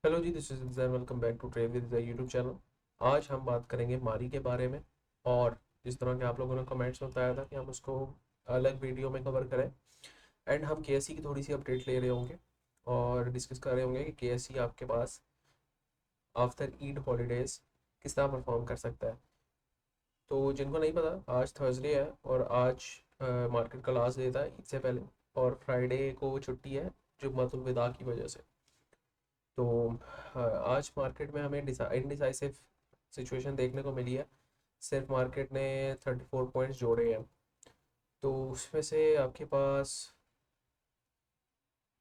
Hello जी, this is Jain. Welcome back to trade with the YouTube channel. आज हम बात करेंगे मारी के बारे में। और जिस तरह के आप लोगों ने कमेंट्स में बताया था कि हम उसको अलग वीडियो में कवर करें, एंड हम केएससी की थोड़ी सी अपडेट ले रहे होंगे और डिस्कस कर रहे होंगे कि केएससी आपके पास आफ्टर ईद हॉलीडेज किस तरह परफॉर्म कर सकता है। तो जिनको नहीं पता, आज थर्सडे है और आज मार्केट का लास्ट डे था ईद से पहले, और फ्राइडे को छुट्टी है जुम्मतुल विदा की वजह से। तो आज मार्केट में हमें इनडिसाइसिव सिचुएशन देखने को मिली है। सिर्फ मार्केट ने 34 पॉइंट्स जोड़े हैं। तो उसमें से आपके पास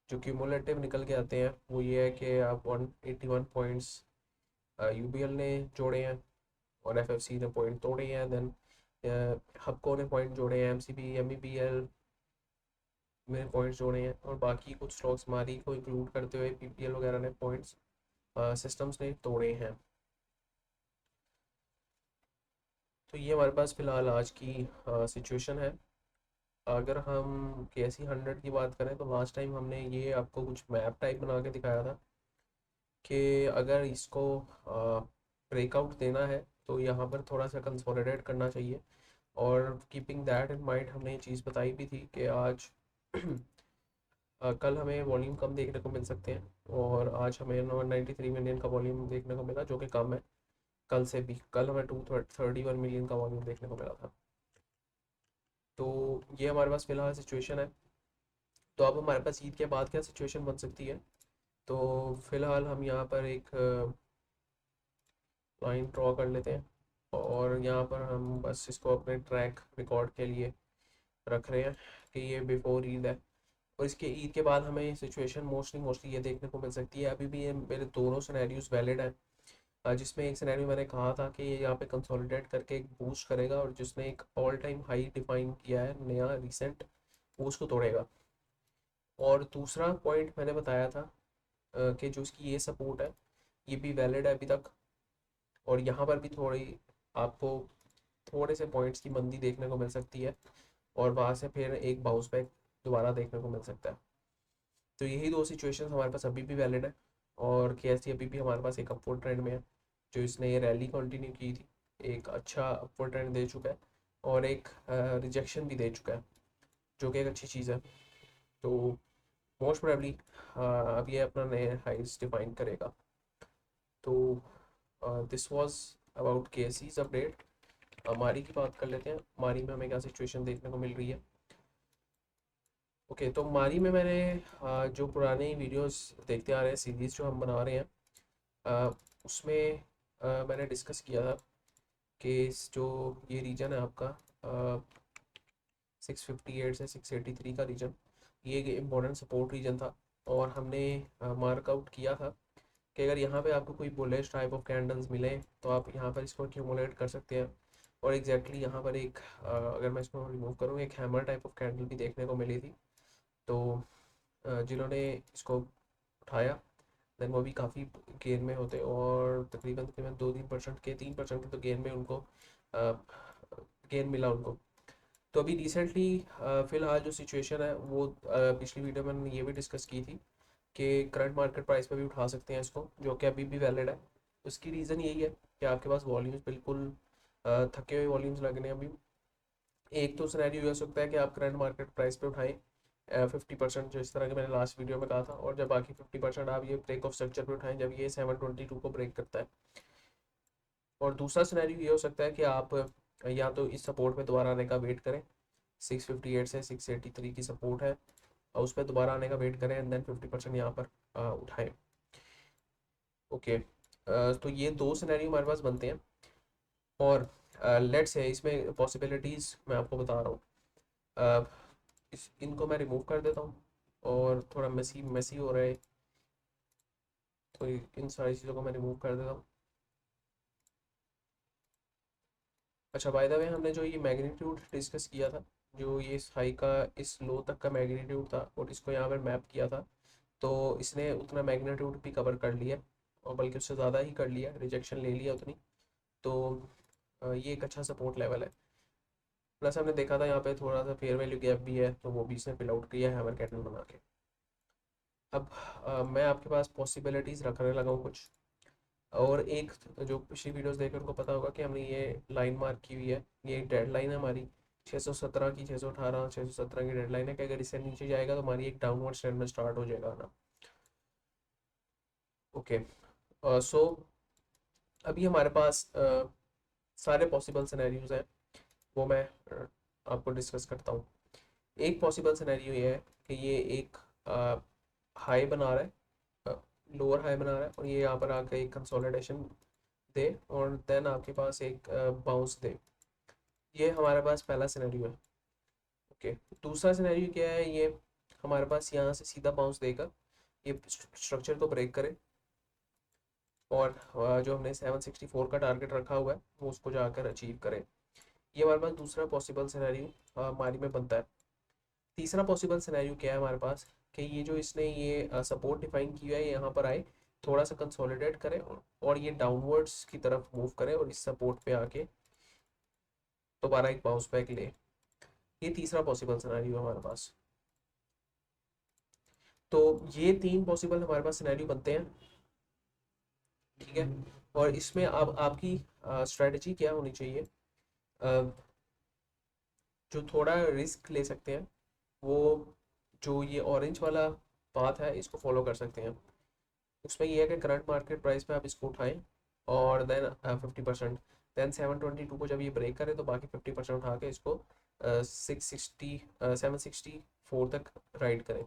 जो क्यूमुलेटिव निकल के आते हैं वो ये है कि आप 181 पॉइंट्स यूबीएल ने जोड़े हैं और एफएफसी ने पॉइंट तोड़े हैं। देन हबको ने पॉइंट जोड़े हैं, एमसीबी एमईबीएल में पॉइंट्स जोड़े हैं, और बाकी कुछ स्टॉक्स मारी को इंक्लूड करते हुए पीपीएल वगैरह ने पॉइंट्स सिस्टम्स ने तोड़े हैं। तो ये हमारे पास फ़िलहाल आज की सिचुएशन है। अगर हम के सी 100 की बात करें तो लास्ट टाइम हमने ये आपको कुछ मैप टाइप बना के दिखाया था कि अगर इसको ब्रेकआउट देना है तो यहाँ पर थोड़ा सा कंसोलिडेट करना चाहिए। और कीपिंग दैट इन माइंड हमने ये चीज़ बताई भी थी कि आज कल हमें वॉल्यूम कम देखने को मिल सकते हैं, और आज हमें 193 मिलियन का वॉल्यूम देखने को मिला जो कि कम है। कल से भी कल हमें 231 मिलियन का वॉल्यूम देखने को मिला था। तो ये हमारे पास फ़िलहाल सिचुएशन है। तो अब हमारे पास ईद के बाद क्या सिचुएशन बन सकती है। तो फिलहाल हम यहाँ पर एक लाइन ड्रॉ कर लेते हैं, और यहाँ पर हम बस इसको अपने ट्रैक रिकॉर्ड के लिए रख रहे हैं कि ये बिफोर ईद है। और इसके ईद के बाद हमें सिचुएशन मोस्टली मोस्टली ये देखने को मिल सकती है। अभी भी ये मेरे दोनों सिनेरियोज वैलिड हैं। जिसमें एक सिनेरियो मैंने कहा था कि ये यहाँ पे कंसोलिडेट करके एक बूस्ट करेगा, और जिसने एक ऑल टाइम हाई डिफाइन किया है नया रिसेंट, वो उसको तोड़ेगा। और दूसरा पॉइंट मैंने बताया था कि जो इसकी ये सपोर्ट है ये भी वैलिड है अभी तक। और यहाँ पर भी थोड़ी आपको थोड़े से पॉइंट्स की मंदी देखने को मिल सकती है, और वहाँ से फिर एक बाउंस बैक दोबारा देखने को मिल सकता है। तो यही दो सिचुएशंस हमारे पास अभी भी वैलिड है। और केएसटी अभी भी हमारे पास एक अपवर्ड ट्रेंड में है। जो इसने ये रैली कंटिन्यू की थी, एक अच्छा अपवर्ड ट्रेंड दे चुका है, और एक रिजेक्शन भी दे चुका है, जो कि एक अच्छी चीज़ है। तो मोस्ट प्रोबेबली अब ये अपना नए हाइज डिफाइन करेगा। तो दिस वाज अबाउट केसीज अपडेट। मारी की बात कर लेते हैं, मारी में हमें क्या सिचुएशन देखने को मिल रही है। ओके, तो मारी में मैंने जो पुराने वीडियोस देखते आ रहे हैं, सीरीज जो हम बना रहे हैं, अ, उसमें मैंने डिस्कस किया था कि जो ये रीजन है आपका 658 से 683 का रीजन, ये एक इम्पोर्टेंट सपोर्ट रीजन था। और हमने मार्कआउट किया था कि अगर यहाँ पे आपको कोई बुलिश टाइप ऑफ कैंडल्स मिले तो आप यहाँ पर इसको एक्यूमुलेट कर सकते हैं। और एग्जैक्टली यहाँ पर एक अगर मैं इसको रिमूव करूँ, एक हैमर टाइप ऑफ कैंडल भी देखने को मिली थी। तो जिन्होंने इसको उठाया, देन वो भी काफ़ी गेन में होते, और तकरीबन तकरीबन 2-3% के 3% के तो गेन में उनको गेन मिला उनको। तो अभी रिसेंटली फ़िलहाल जो सिचुएशन है वो पिछली वीडियो में मैंने ये भी डिस्कस की थी कि करंट मार्केट प्राइस पे भी उठा सकते हैं इसको, जो कि अभी भी वैलिड है। उसकी रीज़न यही है कि आपके पास वॉल्यूम्स बिल्कुल थके हुए वॉल्यूम्स लगने हैं अभी। एक तो सिनेरियो ये हो सकता है कि आप करंट मार्केट प्राइस पे उठाएं 50%, जो इस तरह के मैंने लास्ट वीडियो में कहा था, और जब बाकी 50% आप ये ब्रेक ऑफ स्ट्रक्चर पे उठाएं जब ये 722 को ब्रेक करता है। और दूसरा सिनेरियो ये हो सकता है कि आप या तो इस सपोर्ट पे दोबारा आने का वेट करें, 658 से 683 की सपोर्ट है, और उस पर दोबारा आने का वेट करें, एंड देन 50% यहाँ पर उठाएं। ओके, तो ये दो सिनेरियो हमारे पास बनते हैं। और लेट्स है इसमें पॉसिबिलिटीज़ मैं आपको बता रहा हूँ। इनको मैं रिमूव कर देता हूँ, और थोड़ा मेसी मेसी हो रहा है, तो इन सारी चीज़ों को मैं रिमूव कर देता हूँ। अच्छा, बाय द वे, हमने जो ये मैग्नीट्यूड डिस्कस किया था, जो ये इस हाई का इस लो तक का मैग्नीट्यूड था, और इसको यहाँ पर मैप किया था, तो इसने उतना मैग्नीट्यूड भी कवर कर लिया, और बल्कि उससे ज़्यादा ही कर लिया, रिजेक्शन ले लिया उतनी। तो ये एक अच्छा सपोर्ट लेवल है। प्लस हमने देखा था यहाँ पे थोड़ा सा फेयर वैल्यू गैप भी है, तो वो भी इसने फिल आउट किया है हैमर कैंडल बना के। अब मैं आपके पास पॉसिबिलिटीज़ रखने लगा हूँ कुछ। और एक, जो पिछली वीडियोस देखे उनको पता होगा कि हमने ये लाइन मार्क की हुई है, ये डेडलाइन है हमारी 617 की, 618 617 की डेडलाइन है कि अगर इससे नीचे जाएगा तो हमारी एक डाउनवर्ड ट्रेंड में स्टार्ट हो जाएगा ना। ओके, सो अभी हमारे पास सारे पॉसिबल सिनेरियोज हैं, वो मैं आपको डिस्कस करता हूँ। एक पॉसिबल सिनेरियो ये है कि ये एक हाई बना रहा है, लोअर हाई बना रहा है, और ये यहाँ पर आकर एक कंसोलिडेशन दे और देन आपके पास एक बाउंस दे। ये हमारे पास पहला सिनेरियो है। ओके, दूसरा सिनेरियो क्या है, ये हमारे पास यहाँ से सीधा बाउंस देकर ये स्ट्रक्चर को ब्रेक करे और जो हमने 764 का टारगेट रखा हुआ है वो उसको जाकर अचीव करें। ये हमारे पास दूसरा पॉसिबल सिनेरियो हमारी में बनता है। तीसरा पॉसिबल सिनेरियो क्या है हमारे पास, कि ये जो इसने ये सपोर्ट डिफाइन किया है यहाँ पर आए, थोड़ा सा कंसोलिडेट करे और ये डाउनवर्ड्स की तरफ मूव करे और इस सपोर्ट पे आके दोबारा एक बाउंस बैक ले। ये तीसरा पॉसिबल सिनेरियो हमारे पास। तो ये तीन पॉसिबल हमारे पास सिनेरियो बनते हैं, ठीक है। और इसमें अब आपकी स्ट्रेटजी क्या होनी चाहिए, अ, जो थोड़ा रिस्क ले सकते हैं वो जो ये ऑरेंज वाला पाथ है इसको फॉलो कर सकते हैं। उसमें ये है कि करंट मार्केट प्राइस पे आप इसको उठाएं और देन 50%, देन 722 को जब ये ब्रेक करे तो बाकी 50% उठा के इसको 764 तक राइड करें।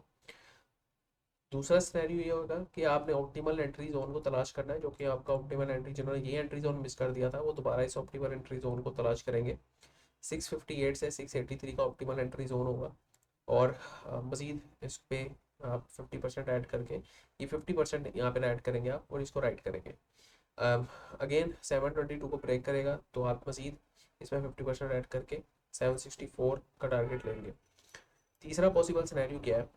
दूसरा सिनेरियो ये होगा कि आपने ऑप्टिमल एंट्री जोन को तलाश करना है, जो कि आपका ऑप्टिमल एंट्री, जिन्होंने ये एंट्री जोन मिस कर दिया था वो दोबारा इस ऑप्टिमल एंट्री जोन को तलाश करेंगे। 658 से 683 का ऑप्टिमल एंट्री जोन होगा। और मज़ीद इस पे आप 50% ऐड करके ये 50% यहाँ पे ऐड करेंगे आप और इसको राइट करेंगे। अगेन 722 को ब्रेक करेगा तो आप मज़ीद इसमें 50% ऐड करके 764 का टारगेट लेंगे। तीसरा पॉसिबल सिनेरियो क्या है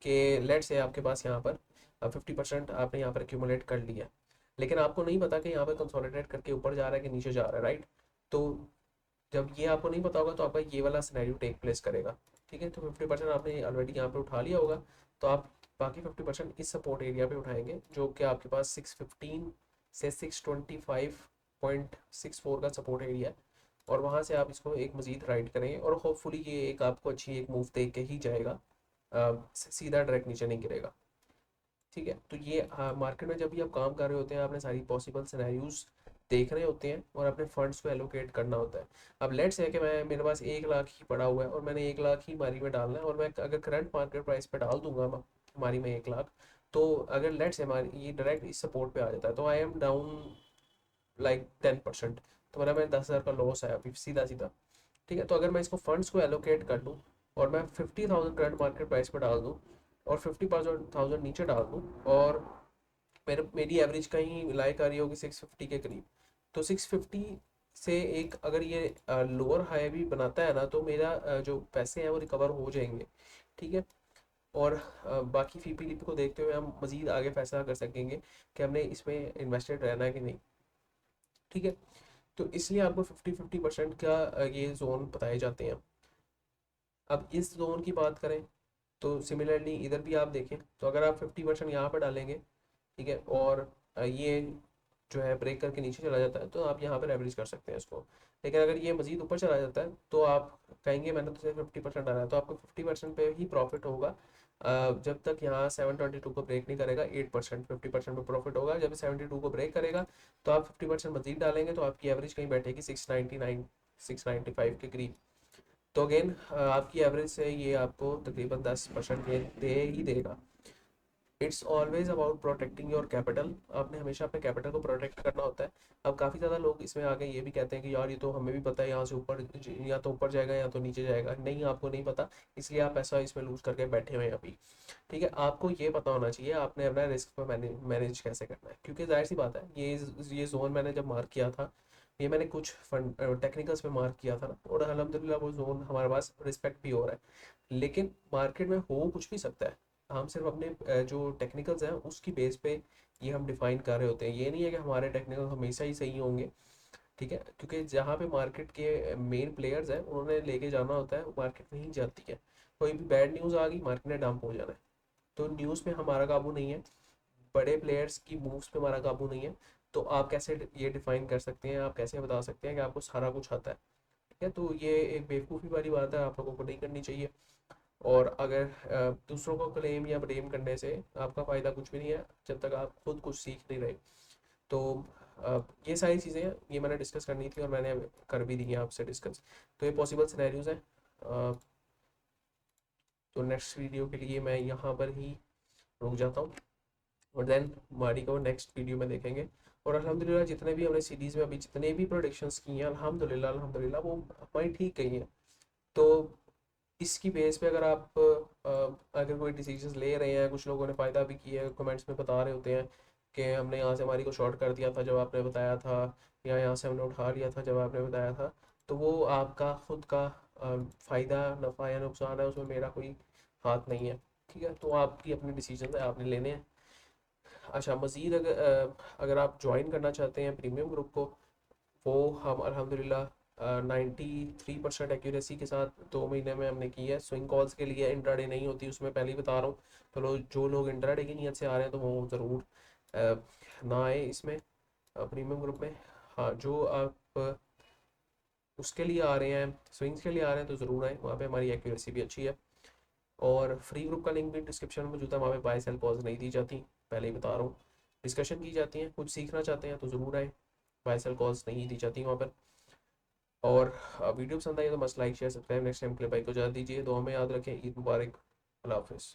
कि लेट से आपके पास यहाँ पर 50% आपने यहाँ पर एक्यूमुलेट कर लिया, लेकिन आपको नहीं पता कि यहाँ पर कंसोलिडेट करके ऊपर जा रहा है कि नीचे जा रहा है, राइट। तो जब ये आपको नहीं पता होगा तो आपका ये वाला सिनेरियो टेक प्लेस करेगा, ठीक है। तो 50% आपने ऑलरेडी यहाँ पे उठा लिया होगा, तो आप बाकी 50% इस सपोर्ट एरिया पे उठाएंगे जो कि आपके पास 615 से 625.64 का सपोर्ट एरिया है। और वहाँ से आप इसको एक मज़ीद राइड करेंगे और होपफुली ये एक आपको अच्छी एक मूव दे के ही जाएगा, सीधा डायरेक्ट नीचे नहीं गिरेगा, ठीक है। तो ये मार्केट में जब भी आप काम कर रहे होते हैं आपने सारी पॉसिबल सिनेरियोज देख रहे होते हैं और अपने फंड्स को एलोकेट करना होता है। अब लेट्स है कि मैं, मेरे पास 1 लाख ही पड़ा हुआ है और मैंने 1 लाख ही मारी में डालना है, और मैं अगर करंट मार्केट प्राइस पे डाल दूंगा हमारी में 1 लाख, तो अगर लेट्स है हमारी ये डायरेक्ट इस सपोर्ट पे आ जाता है तो आई एम डाउन लाइक 10%, तो मेरा मैं 10,000 का लॉस है अभी सीधा सीधा, ठीक है। तो अगर मैं इसको फंड्स को एलोकेट कर दूँ और मैं 50,000 करंट मार्केट प्राइस पर डाल दूँ और 50,000 नीचे डाल दूँ, और मेरी एवरेज कहीं लाइक आ रही होगी 650 के करीब, तो 650 से एक अगर ये लोअर हाई भी बनाता है ना तो मेरा जो पैसे हैं वो रिकवर हो जाएंगे, ठीक है। और बाकी फी पी को देखते हुए हम मज़ीद आगे फैसला कर सकेंगे कि हमने इसमें इन्वेस्टेड रहना है कि नहीं, ठीक है। तो इसलिए आपको 50-50% का ये जोन बताए जाते हैं। अब इस जोन की बात करें तो सिमिलरली इधर भी आप देखें तो अगर आप 50% यहाँ पर डालेंगे, ठीक है, और ये जो है ब्रेक करके नीचे चला जाता है तो आप यहाँ पर एवरेज कर सकते हैं इसको। लेकिन अगर ये मज़ीद ऊपर चला जाता है तो आप कहेंगे मैंने तो सिर्फ 50% डाला है, तो आपको 50% पे ही प्रॉफिट होगा। जब तक यहाँ 722 को ब्रेक नहीं करेगा 8%, 50% पे प्रॉफिट होगा। जब 72 को ब्रेक करेगा तो आप 50% मज़ीद डालेंगे तो आपकी एवरेज कहीं बैठेगी 699 695 के करीब। तो अगेन आपकी एवरेज से ये आपको तकरीबन 10% दे ही देगा। It's always about protecting your capital, आपने हमेशा अपने कैपिटल को प्रोटेक्ट करना होता है। अब काफ़ी ज़्यादा लोग इसमें आगे ये भी कहते हैं कि यार ये तो हमें भी पता है यहाँ से ऊपर या तो ऊपर जाएगा या तो नीचे जाएगा, नहीं आपको नहीं पता, इसलिए आप पैसा इसमें लूज करके बैठे हुए हैं अभी, ठीक है। आपको ये पता होना चाहिए आपने अपना रिस्क को मैनेज कैसे करना है, क्योंकि जाहिर सी बात है ये जोन मैंने जब मार्क किया था, ये मैंने कुछ फंड टेक्निकल्स में मार्क किया था ना, और अलहमदिल्ला वो जोन हमारे पास रिस्पेक्ट भी हो रहा है। लेकिन मार्केट में हो कुछ भी सकता है, हम सिर्फ अपने जो टेक्निकल्स हैं उसकी बेस पे ये हम डिफाइन कर रहे होते हैं। ये नहीं है कि हमारे टेक्निकल हमेशा ही सही होंगे, ठीक है, क्योंकि जहाँ पे मार्केट के मेन प्लेयर्स हैं उन्होंने लेके जाना होता है, मार्केट नहीं जाती है। कोई भी बैड न्यूज़ आ गई मार्केट ने डंप हो जाना है। तो न्यूज़ पे हमारा काबू नहीं है, बड़े प्लेयर्स की मूव्स पे हमारा काबू नहीं है। तो आप कैसे ये डिफाइन कर सकते हैं, आप कैसे बता सकते हैं कि आपको सारा कुछ आता है? ठीक है, तो ये एक बेवकूफ़ी वाली बात है, आप लोगों को नहीं करनी चाहिए। और अगर दूसरों को क्लेम या ब्लेम करने से आपका फ़ायदा कुछ भी नहीं है जब तक आप खुद कुछ सीख नहीं रहे। तो ये सारी चीज़ें हैं, ये मैंने डिस्कस करनी थी और मैंने कर भी दी हैं आपसे डिस्कस। तो ये पॉसिबल सिनेरियोज हैं। तो नेक्स्ट वीडियो के लिए मैं यहाँ पर ही रुक जाता हूँ, और देन मारी को नेक्स्ट वीडियो में देखेंगे। और अल्हम्दुलिल्लाह जितने भी हमने सीरीज़ में अभी जितने भी प्रोडिक्शंस की हैं, अल्हम्दुलिल्लाह अल्हम्दुलिल्लाह वो हमारी ठीक गई हैं। तो इसकी बेस पे अगर आप अगर कोई डिसीजंस ले रहे हैं, कुछ लोगों ने फ़ायदा भी किया है, कमेंट्स में बता रहे होते हैं कि हमने यहाँ से हमारी को शॉर्ट कर दिया था जब आपने बताया था, या यहाँ से हमने उठा लिया था जब आपने बताया था। तो वो आपका खुद का फ़ायदा नफ़ा या नुकसान है, उसमें मेरा कोई हाथ नहीं है। ठीक है, तो आपकी अपनी डिसीजन है, आपने लेने हैं। अच्छा, मज़ीद अगर आप ज्वाइन करना चाहते हैं प्रीमियम ग्रुप को, वो हम अल्हम्दुलिल्लाह 93% एक्यूरेसी के साथ 2 महीने में हमने की है। स्विंग कॉल्स के लिए इंट्राडे नहीं होती, उसमें पहले ही बता रहा हूँ। तो जो लोग इंट्राडे की नीयत से आ रहे हैं तो वो ज़रूर ना आए इसमें, प्रीमियम ग्रुप में। हाँ, जो आप उसके लिए आ रहे हैं, स्विंग्स के लिए आ रहे हैं, तो ज़रूर आए, वहाँ पे हमारी एक्यूरेसी भी अच्छी है। और फ्री ग्रुप का लिंक भी डिस्क्रिप्शन में मौजूद है, वहाँ पे बाय सेल कॉल्स नहीं दी जाती, पहले ही बता रहा हूँ। डिस्कशन की जाती हैं, कुछ सीखना चाहते हैं तो ज़रूर आए, बाय सेल कॉल्स नहीं दी जाती वहाँ पर। और वीडियो पसंद आई तो मस्त like share subscribe. Next time के लिए भाई को इजाज़त दीजिए, दुआ में याद रखें। ईद मुबारक, अल्लाह हाफिज़।